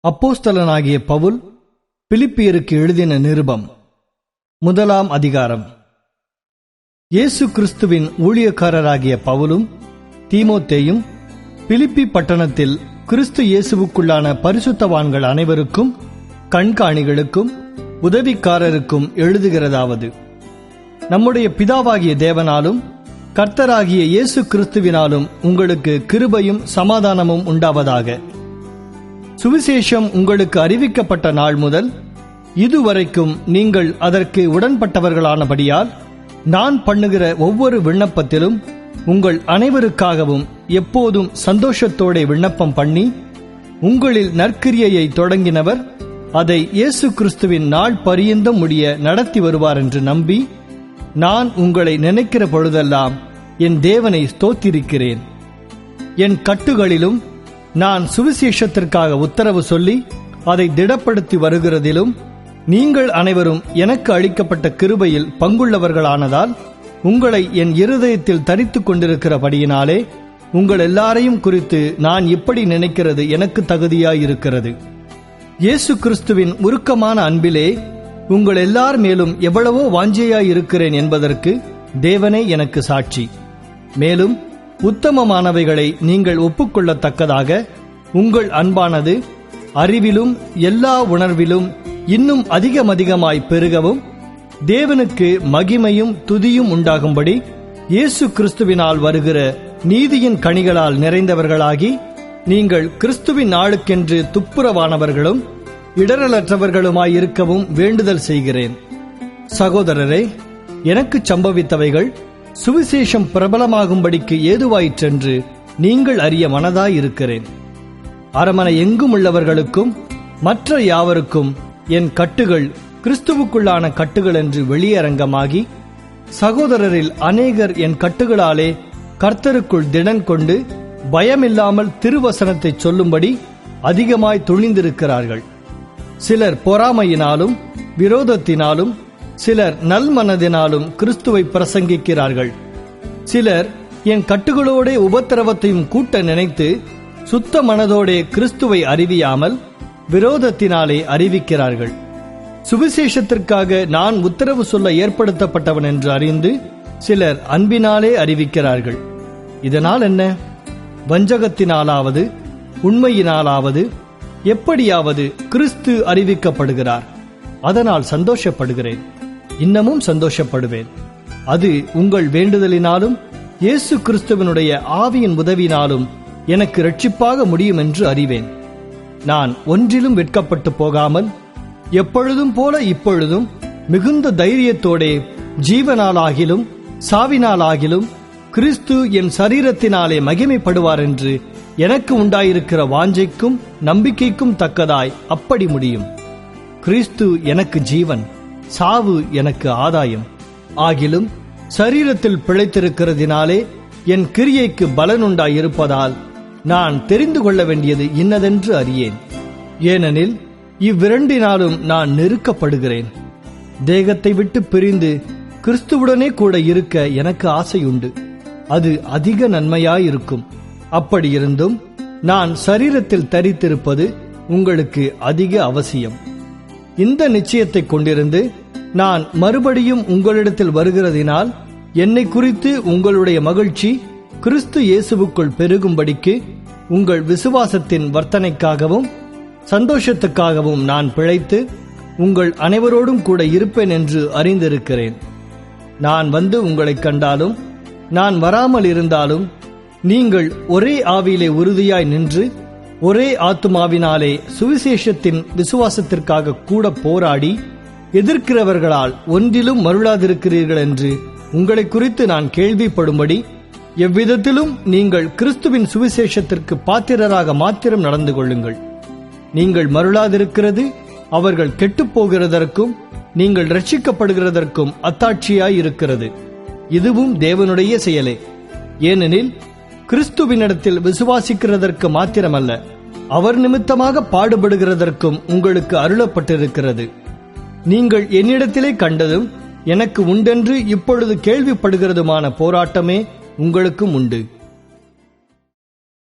அப்போஸ்தலனாகிய பவுல் பிலிப்பியருக்கு எழுதின நிருபம் 1ஆம் அதிகாரம். இயேசு கிறிஸ்துவின் ஊழியக்காரராகிய பவுலும் தீமோத்தேயும் பிலிப்பி பட்டணத்தில் கிறிஸ்து இயேசுவுக்குள்ளான பரிசுத்தவான்கள் அனைவருக்கும் கண்காணிகளுக்கும் உதவிக்காரருக்கும் எழுதுகிறதாவது: நம்முடைய பிதாவாகிய தேவனாலும் கர்த்தராகிய இயேசு கிறிஸ்துவினாலும் உங்களுக்கு கிருபையும் சமாதானமும் உண்டாவதாக. சுவிசேஷம் உங்களுக்கு அறிவிக்கப்பட்ட நாள் முதல் இதுவரைக்கும் நீங்கள் அதற்கு உடன்பட்டவர்களானபடியால் நான் பண்ணுகிற ஒவ்வொரு விண்ணப்பத்திலும் உங்கள் அனைவருக்காகவும் எப்போதும் சந்தோஷத்தோടെ விண்ணப்பம் பண்ணி, உங்களில் நற்கிரியையை தொடங்கினவர் அதை இயேசு கிறிஸ்துவின் நாள் பரியந்தம் முடிய நடத்தி வருவார் என்று நம்பி, நான் உங்களை நினைக்கிற பொழுதெல்லாம் என் தேவனை ஸ்தோத்திரிக்கிறேன். என் கட்டுகளிலும் நான் சுவிசேஷத்திற்காக உத்தரவு சொல்லி அதை திடப்படுத்தி வருகிறதிலும் நீங்கள் அனைவரும் எனக்கு அளிக்கப்பட்ட கிருபையில் பங்குள்ளவர்களானதால் உங்களை என் இருதயத்தில் தரித்துக் கொண்டிருக்கிறபடியினாலே உங்கள் எல்லாரையும் குறித்து நான் இப்படி நினைக்கிறது எனக்கு தகுதியாயிருக்கிறது. இயேசு கிறிஸ்துவின் உருக்கமான அன்பிலே உங்கள் எல்லார் மேலும் எவ்வளவோ வாஞ்சையாயிருக்கிறேன் என்பதற்கு தேவனே எனக்கு சாட்சி. மேலும் உத்தமமானவைகளை நீங்கள் ஒப்புக்கொள்ளத்தக்கதாக உங்கள் அன்பானது அறிவிலும் எல்லா உணர்விலும் இன்னும் அதிகமாய் பெருகவும், தேவனுக்கு மகிமையும் துதியும் உண்டாகும்படி இயேசு கிறிஸ்துவினால் வருகிற நீதியின் கனிகளால் நிறைந்தவர்களாகி, நீங்கள் கிறிஸ்துவின் நாளுக்கென்று துப்புரவானவர்களும் இடரலற்றவர்களுமாயிருக்கவும் வேண்டுதல் செய்கிறேன். சகோதரரே, எனக்கு சம்பவித்தவைகள் சுவிசேஷம் பிரபலமாகும்படிக்கு ஏதுவாயிற்றென்று நீங்கள் அறிய மனதாயிருக்கிறேன். அரமனை எங்கும் உள்ளவர்களுக்கும் மற்ற யாவருக்கும் என் கட்டுகள் கிறிஸ்துவுக்குள்ளான கட்டுகள் என்று வெளியரங்கமாகி, சகோதரரில் அநேகர் என் கட்டுகளாலே கர்த்தருக்குள் திடன் கொண்டு பயமில்லாமல் திருவசனத்தை சொல்லும்படி அதிகமாய் துணிந்திருக்கிறார்கள். சிலர் பொறாமையினாலும் விரோதத்தினாலும், சிலர் நல்மனதினாலும் கிறிஸ்துவை பிரசங்கிக்கிறார்கள். சிலர் என் கட்டுகளோட உபத்திரவத்தையும் கூட்ட நினைத்து சுத்த மனதோடே கிறிஸ்துவை அறிவியாமல் விரோதத்தினாலே அறிவிக்கிறார்கள். சுவிசேஷத்திற்காக நான் உத்தரவு சொல்ல ஏற்படுத்தப்பட்டவன் என்று அறிந்து சிலர் அன்பினாலே அறிவிக்கிறார்கள். இதனால் என்ன? வஞ்சகத்தினாலாவது உண்மையினாலாவது எப்படியாவது கிறிஸ்து அறிவிக்கப்படுகிறார். அதனால் சந்தோஷப்படுகிறேன், இன்னமும் சந்தோஷப்படுவேன். அது உங்கள் வேண்டுதலினாலும் இயேசு கிறிஸ்துவனுடைய ஆவியின் உதவினாலும் எனக்கு இரட்சிப்பாக முடியும் என்று அறிவேன். நான் ஒன்றிலும் வெட்கப்பட்டு போகாமல் எப்பொழுதும் போல இப்பொழுதும் மிகுந்த தைரியத்தோடே ஜீவனாலாகிலும் சாவினாலாகிலும் கிறிஸ்து என் சரீரத்தினாலே மகிமைப்படுவார் என்று எனக்கு உண்டாயிருக்கிற வாஞ்சைக்கும் நம்பிக்கைக்கும் தக்கதாய் அப்படி முடியும். கிறிஸ்து எனக்கு ஜீவன், சாவு எனக்கு ஆதாயம். ஆகிலும் சரீரத்தில் பிழைத்திருக்கிறதினாலே என் கிரியைக்கு பலனுண்டாயிருப்பதால் நான் தெரிந்து கொள்ள வேண்டியது இன்னதென்று அறியேன். ஏனெனில் இவ்விரண்டினாலும் நான் நெருக்கப்படுகிறேன். தேகத்தை விட்டு பிரிந்து கிறிஸ்துவுடனே கூட இருக்க எனக்கு ஆசையுண்டு. அது அதிக நன்மையாயிருக்கும். அப்படியிருந்தும் நான் சரீரத்தில் தரித்திருப்பது உங்களுக்கு அதிக அவசியம். இந்த நிச்சயத்தை கொண்டிருந்து நான் மறுபடியும் உங்களிடத்தில் வருகிறதினால் என்னை குறித்து உங்களுடைய மகிழ்ச்சி கிறிஸ்து இயேசுவுக்குள் பெருகும்படிக்கு உங்கள் விசுவாசத்தின் வர்த்தனைக்காகவும் சந்தோஷத்துக்காகவும் நான் பிழைத்து உங்கள் அனைவரோடும் கூட இருப்பேன் என்று அறிந்திருக்கிறேன். நான் வந்து உங்களை கண்டாலும் நான் வராமல் இருந்தாலும் நீங்கள் ஒரே ஆவியிலே உறுதியாய் நின்று ஒரே ஆத்துமாவினாலே சுவிசேஷத்தின் விசுவாசத்திற்காக கூட போராடி எதிர்க்கிறவர்களால் ஒன்றிலும் மருளாதிருக்கிறீர்கள் என்று உங்களை குறித்து நான் கேள்விப்படும்படி எவ்விதத்திலும் நீங்கள் கிறிஸ்துவின் சுவிசேஷத்திற்கு பாத்திரராக மாத்திரம் நடந்து கொள்ளுங்கள். நீங்கள் மருளாதிருக்கிறது அவர்கள் கெட்டுப்போகிறதற்கும் நீங்கள் ரட்சிக்கப்படுகிறதற்கும் அத்தாட்சியாயிருக்கிறது. இதுவும் தேவனுடைய செயலே. ஏனெனில் கிறிஸ்துவினிடத்தில் விசுவாசிக்கிறதற்கு மாத்திரமல்ல, அவர் நிமித்தமாக பாடுபடுகிறதற்கும் உங்களுக்கு அருளப்பட்டிருக்கிறது. நீங்கள் என்னிடத்திலே கண்டதும் எனக்கு உண்டென்று இப்பொழுது கேள்விப்படுகிறதுமான போராட்டமே உங்களுக்கும் உண்டு.